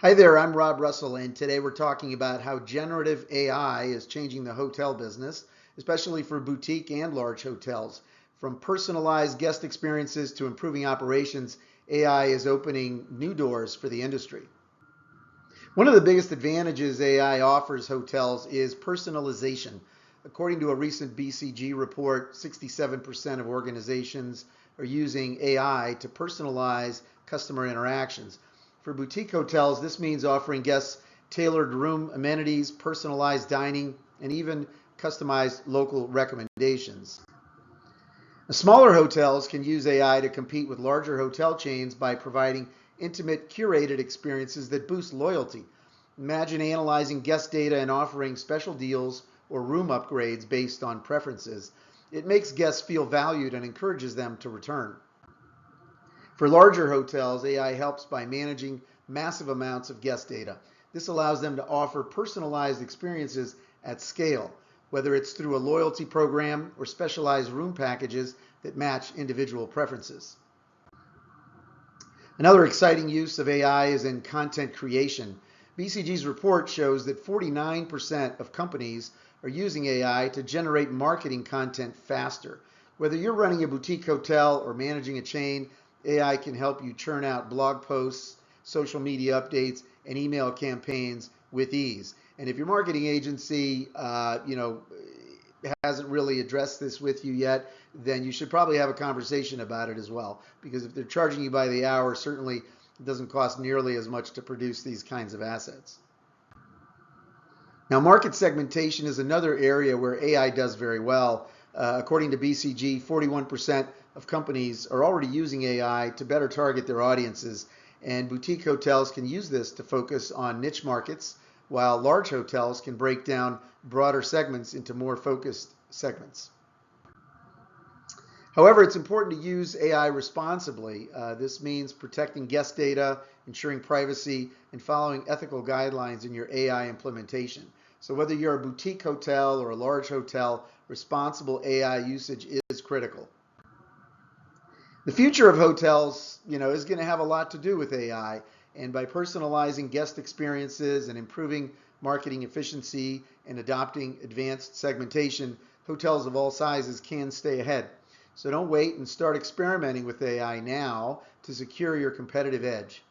Hi there, I'm Rob Russell, and today we're talking about how generative AI is changing the hotel business, especially for boutique and large hotels. From personalized guest experiences to improving operations, AI is opening new doors for the industry. One of the biggest advantages AI offers hotels is personalization. According to a recent BCG report, 67% of organizations are using AI to personalize customer interactions. For boutique hotels, this means offering guests tailored room amenities, personalized dining, and even customized local recommendations. Smaller hotels can use AI to compete with larger hotel chains by providing intimate, curated experiences that boost loyalty. Imagine analyzing guest data and offering special deals or room upgrades based on preferences. It makes guests feel valued and encourages them to return. For larger hotels, AI helps by managing massive amounts of guest data. This allows them to offer personalized experiences at scale, whether it's through a loyalty program or specialized room packages that match individual preferences. Another exciting use of AI is in content creation. BCG's report shows that 49% of companies are using AI to generate marketing content faster. Whether you're running a boutique hotel or managing a chain, AI can help you churn out blog posts, social media updates, and email campaigns with ease. And if your marketing agency, hasn't really addressed this with you yet, then you should probably have a conversation about it as well. Because if they're charging you by the hour, certainly it doesn't cost nearly as much to produce these kinds of assets. Now, market segmentation is another area where AI does very well. According to BCG, 41% of companies are already using AI to better target their audiences, and boutique hotels can use this to focus on niche markets, while large hotels can break down broader segments into more focused segments. However, it's important to use AI responsibly. This means protecting guest data, ensuring privacy, and following ethical guidelines in your AI implementation. So whether you're a boutique hotel or a large hotel, responsible AI usage is critical. The future of hotels, is going to have a lot to do with AI, and by personalizing guest experiences and improving marketing efficiency and adopting advanced segmentation, hotels of all sizes can stay ahead. So don't wait and start experimenting with AI now to secure your competitive edge.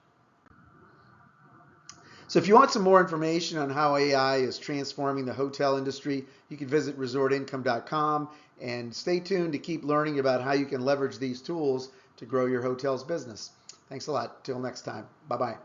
So if you want some more information on how AI is transforming the hotel industry, you can visit resortincome.com and stay tuned to keep learning about how you can leverage these tools to grow your hotel's business. Thanks a lot. Till next time. Bye-bye.